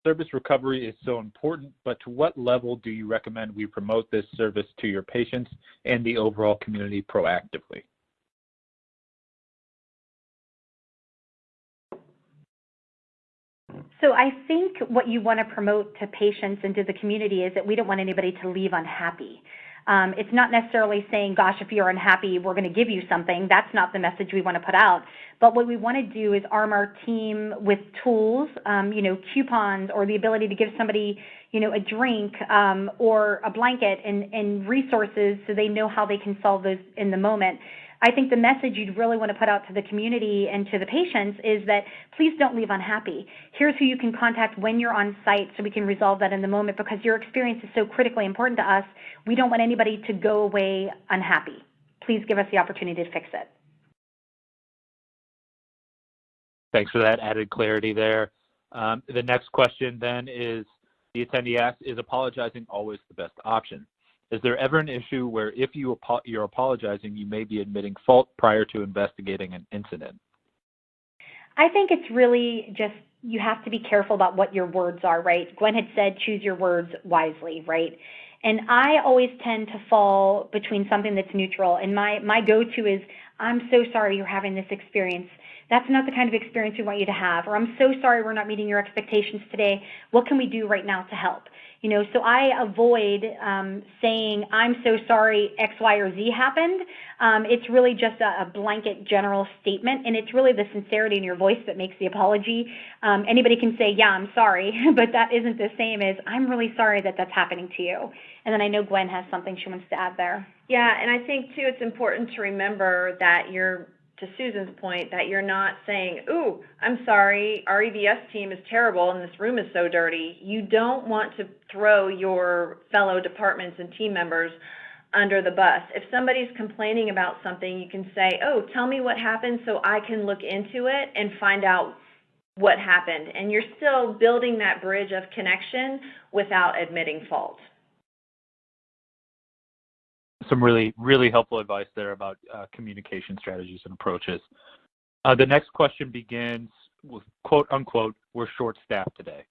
service recovery is so important, but to what level do you recommend we promote this service to your patients and the overall community proactively? So I think what you want to promote to patients and to the community is that we don't want anybody to leave unhappy. It's not necessarily saying, gosh, if you're unhappy, we're going to give you something. That's not the message we want to put out. But what we want to do is arm our team with tools, coupons, or the ability to give somebody, a drink or a blanket and resources so they know how they can solve those in the moment. I think the message you'd really want to put out to the community and to the patients is that please don't leave unhappy. Here's who you can contact when you're on site so we can resolve that in the moment because your experience is so critically important to us. We don't want anybody to go away unhappy. Please give us the opportunity to fix it. Thanks for that added clarity there. The next question then is, the attendee asks, is apologizing always the best option? Is there ever an issue where if you're apologizing, you may be admitting fault prior to investigating an incident? I think it's really just you have to be careful about what your words are, right? Gwen had said choose your words wisely, right? And I always tend to fall between something that's neutral. And my go-to is, I'm so sorry you're having this experience. That's not the kind of experience we want you to have. Or I'm so sorry we're not meeting your expectations today. What can we do right now to help? So I avoid saying, I'm so sorry X, Y, or Z happened. It's really just a blanket general statement, and it's really the sincerity in your voice that makes the apology. Anybody can say, yeah, I'm sorry, but that isn't the same as, I'm really sorry that that's happening to you. And then I know Gwen has something she wants to add there. Yeah, and I think, too, it's important to remember that to Susan's point, that you're not saying, ooh, I'm sorry, our EVS team is terrible and this room is so dirty. You don't want to throw your fellow departments and team members under the bus. If somebody's complaining about something, you can say, oh, tell me what happened so I can look into it and find out what happened. And you're still building that bridge of connection without admitting fault. Some really, really helpful advice there about communication strategies and approaches. The next question begins with, quote unquote, we're short-staffed today.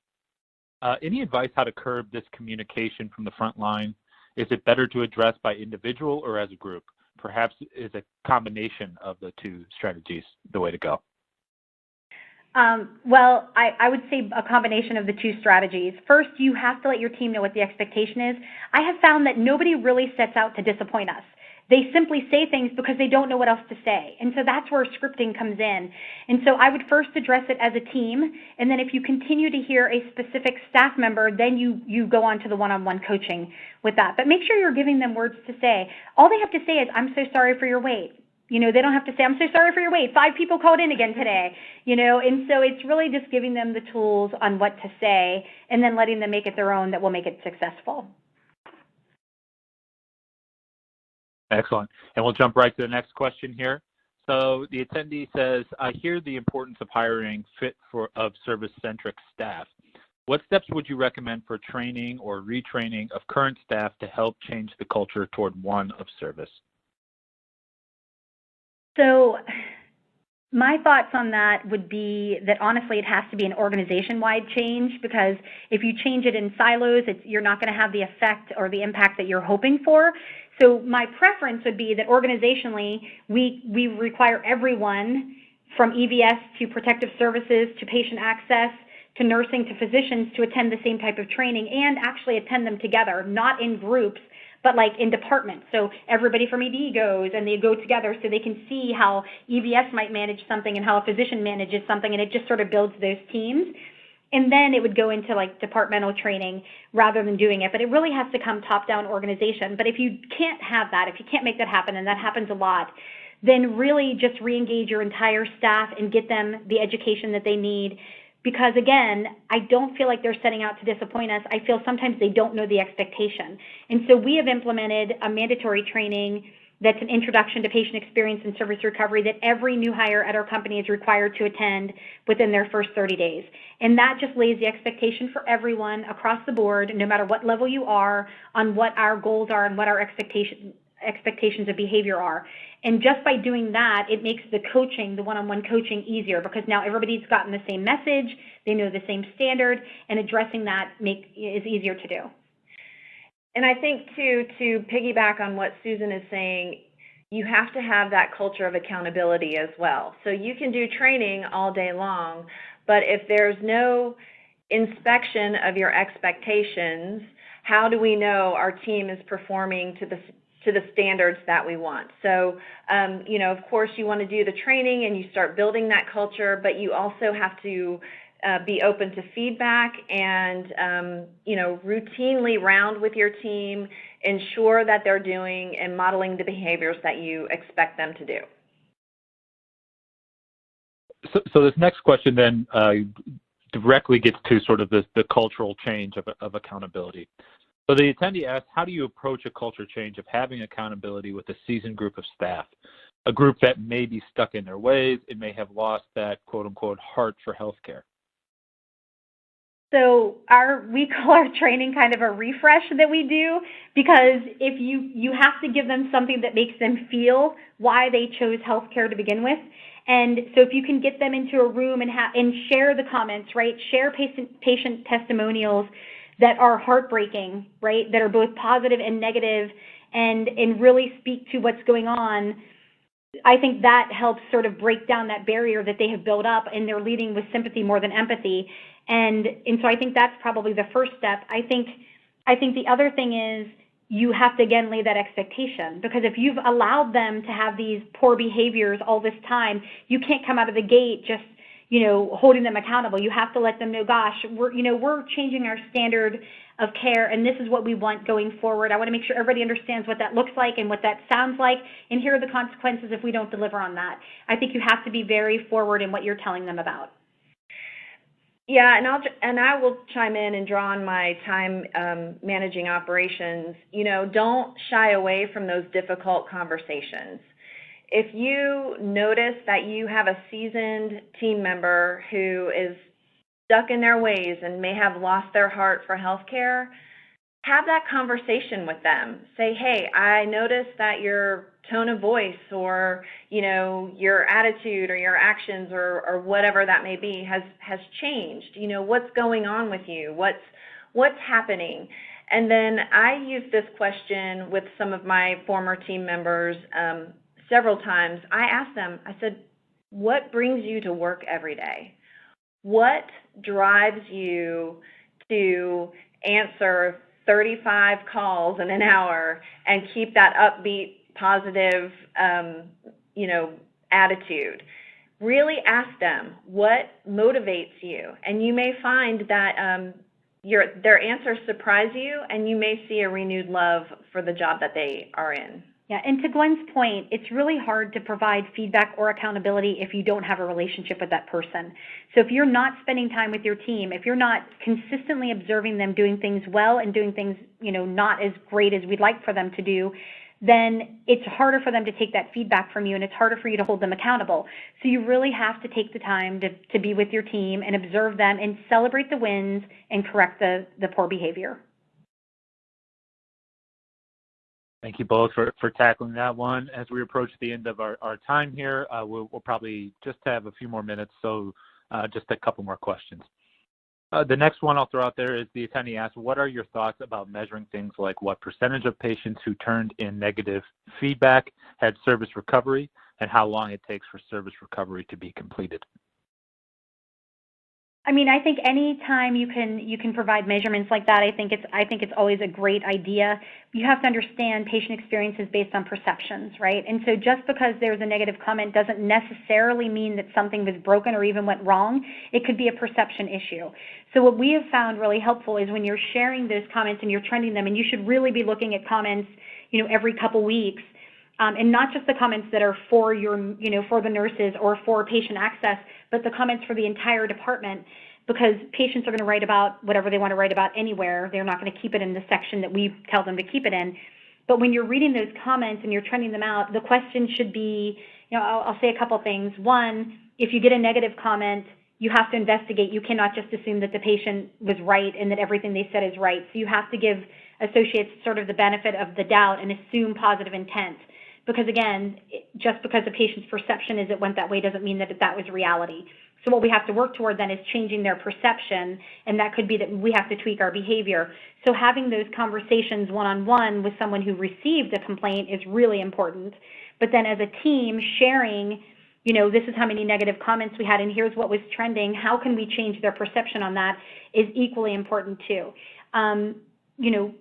Any advice how to curb this communication from the front line? Is it better to address by individual or as a group? Perhaps is a combination of the two strategies the way to go? Well, I would say a combination of the two strategies. First, you have to let your team know what the expectation is. I have found that nobody really sets out to disappoint us. They simply say things because they don't know what else to say. And so that's where scripting comes in. And so I would first address it as a team. And then if you continue to hear a specific staff member, then you go on to the one-on-one coaching with that. But make sure you're giving them words to say. All they have to say is, I'm so sorry for your wait. You know, they don't have to say, I'm so sorry for your wait. 5 people called in again today. You know, and so it's really just giving them the tools on what to say and then letting them make it their own that will make it successful. Excellent. And we'll jump right to the next question here. So the attendee says, I hear the importance of hiring of service-centric staff. What steps would you recommend for training or retraining of current staff to help change the culture toward one of service? So my thoughts on that would be that honestly it has to be an organization-wide change, because if you change it in silos, you're not going to have the effect or the impact that you're hoping for. So my preference would be that organizationally we require everyone from EVS to protective services to patient access to nursing to physicians to attend the same type of training and actually attend them together, not in groups, but like in departments. So everybody from ED goes and they go together so they can see how EVS might manage something and how a physician manages something, and it just sort of builds those teams. And then it would go into like departmental training rather than doing it. But it really has to come top-down organization. But if you can't have that, if you can't make that happen, and that happens a lot, then really just re-engage your entire staff and get them the education that they need. Because again, I don't feel like they're setting out to disappoint us. I feel sometimes they don't know the expectation. And so we have implemented a mandatory training that's an introduction to patient experience and service recovery that every new hire at our company is required to attend within their first 30 days. And that just lays the expectation for everyone across the board, no matter what level you are, on what our goals are and what our expectations of behavior are. And just by doing that, it makes the coaching, the one-on-one coaching, easier, because now everybody's gotten the same message, they know the same standard, and addressing that is easier to do. And I think, too, to piggyback on what Susan is saying, you have to have that culture of accountability as well. So you can do training all day long, but if there's no inspection of your expectations, how do we know our team is performing to the standards that we want? So, you know, of course, you want to do the training and you start building that culture, but you also have to be open to feedback and, you know, routinely round with your team, ensure that they're doing and modeling the behaviors that you expect them to do. So this next question then directly gets to sort of the cultural change of accountability. So the attendee asks, how do you approach a culture change of having accountability with a seasoned group of staff, a group that may be stuck in their ways and may have lost that quote-unquote heart for healthcare? So we call our training kind of a refresh that we do, because if you have to give them something that makes them feel why they chose healthcare to begin with. And so if you can get them into a room and share the comments, right? Share patient testimonials that are heartbreaking, right? That are both positive and negative, and really speak to what's going on. I think that helps sort of break down that barrier that they have built up, and they're leading with sympathy more than empathy. And so I think that's probably the first step. I think the other thing is you have to, again, lay that expectation, because if you've allowed them to have these poor behaviors all this time, you can't come out of the gate just, you know, holding them accountable. You have to let them know, gosh, we're changing our standard of care, and this is what we want going forward. I want to make sure everybody understands what that looks like and what that sounds like, and here are the consequences if we don't deliver on that. I think you have to be very forward in what you're telling them about. Yeah, and I will chime in and draw on my time managing operations. You know, don't shy away from those difficult conversations. If you notice that you have a seasoned team member who is stuck in their ways and may have lost their heart for healthcare, have that conversation with them. Say, hey, I noticed that your tone of voice or, you know, your attitude or your actions or whatever that may be has changed. You know, what's going on with you? What's happening? And then I use this question with some of my former team members several times. I asked them, I said, what brings you to work every day? What drives you to answer 35 calls in an hour and keep that upbeat, positive, you know, attitude? Really ask them, what motivates you? And you may find that their answers surprise you, and you may see a renewed love for the job that they are in. Yeah, and to Gwen's point, it's really hard to provide feedback or accountability if you don't have a relationship with that person. So if you're not spending time with your team, if you're not consistently observing them doing things well and doing things, you know, not as great as we'd like for them to do, then it's harder for them to take that feedback from you, and it's harder for you to hold them accountable. So you really have to take the time to be with your team and observe them and celebrate the wins and correct the poor behavior. Thank you both for tackling that one. As we approach the end of our time here, we'll probably just have a few more minutes, so just a couple more questions. The next one I'll throw out there is the attendee asks, what are your thoughts about measuring things like what percentage of patients who turned in negative feedback had service recovery, and how long it takes for service recovery to be completed? I mean, I think any time you can provide measurements like that, I think it's always a great idea. You have to understand patient experience is based on perceptions, right? And so just because there's a negative comment doesn't necessarily mean that something was broken or even went wrong. It could be a perception issue. So what we have found really helpful is when you're sharing those comments and you're trending them, and you should really be looking at comments, you know, every couple weeks. And not just the comments that are for your, you know, for the nurses or for patient access, but the comments for the entire department, because patients are going to write about whatever they want to write about anywhere. They're not going to keep it in the section that we tell them to keep it in. But when you're reading those comments and you're trending them out, the question should be, you know, I'll say a couple things. One, if you get a negative comment, you have to investigate. You cannot just assume that the patient was right and that everything they said is right. So you have to give associates sort of the benefit of the doubt and assume positive intent. Because again, just because the patient's perception is it went that way doesn't mean that that was reality. So what we have to work toward then is changing their perception, and that could be that we have to tweak our behavior. So having those conversations one-on-one with someone who received a complaint is really important. But then as a team, sharing, you know, this is how many negative comments we had, and here's what was trending. How can we change their perception on that is equally important too. You know,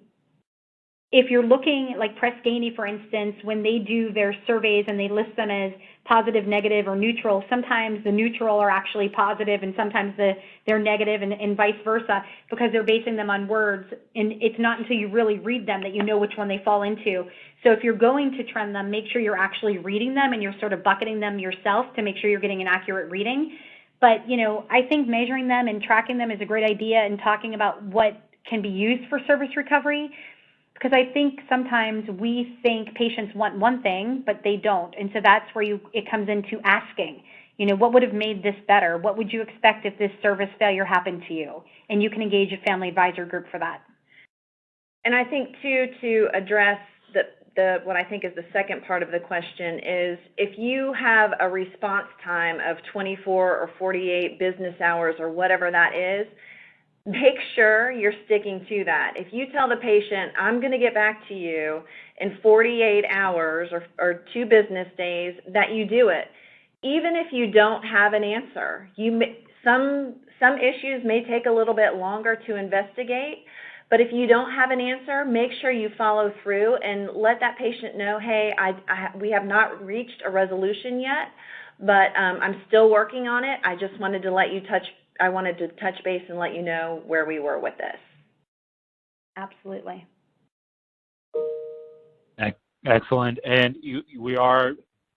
if you're looking, like Press Ganey, for instance, when they do their surveys and they list them as positive, negative, or neutral, sometimes the neutral are actually positive and sometimes they're negative, and vice versa, because they're basing them on words, and it's not until you really read them that you know which one they fall into. So if you're going to trend them, make sure you're actually reading them and you're sort of bucketing them yourself to make sure you're getting an accurate reading. But, you know, I think measuring them and tracking them is a great idea, and talking about what can be used for service recovery. Because I think sometimes we think patients want one thing, but they don't. And so that's where it comes into asking, you know, what would have made this better? What would you expect if this service failure happened to you? And you can engage a family advisor group for that. And I think, too, to address what I think is the second part of the question is, if you have a response time of 24 or 48 business hours or whatever that is, make sure you're sticking to that. If you tell the patient, I'm going to get back to you in 48 hours or 2 business days, that you do it. Even if you don't have an answer, some issues may take a little bit longer to investigate, but if you don't have an answer, make sure you follow through and let that patient know, hey, we have not reached a resolution yet, but I'm still working on it. I just wanted to I wanted to touch base and let you know where we were with this. Absolutely. Excellent. And we are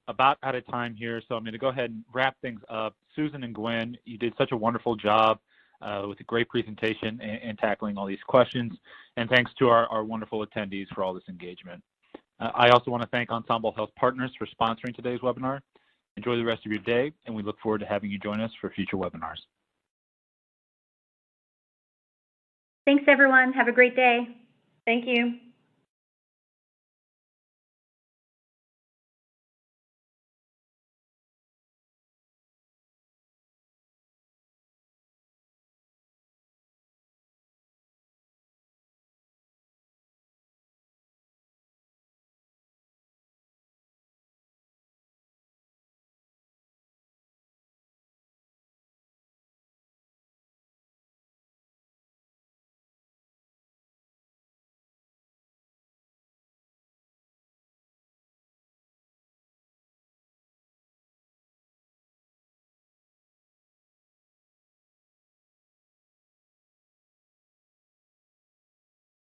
about out of time here, so I'm going to go ahead and wrap things up. Susan and Gwen, you did such a wonderful job with a great presentation and tackling all these questions. And thanks to our wonderful attendees for all this engagement. I also want to thank Ensemble Health Partners for sponsoring today's webinar. Enjoy the rest of your day, and we look forward to having you join us for future webinars. Thanks, everyone. Have a great day. Thank you.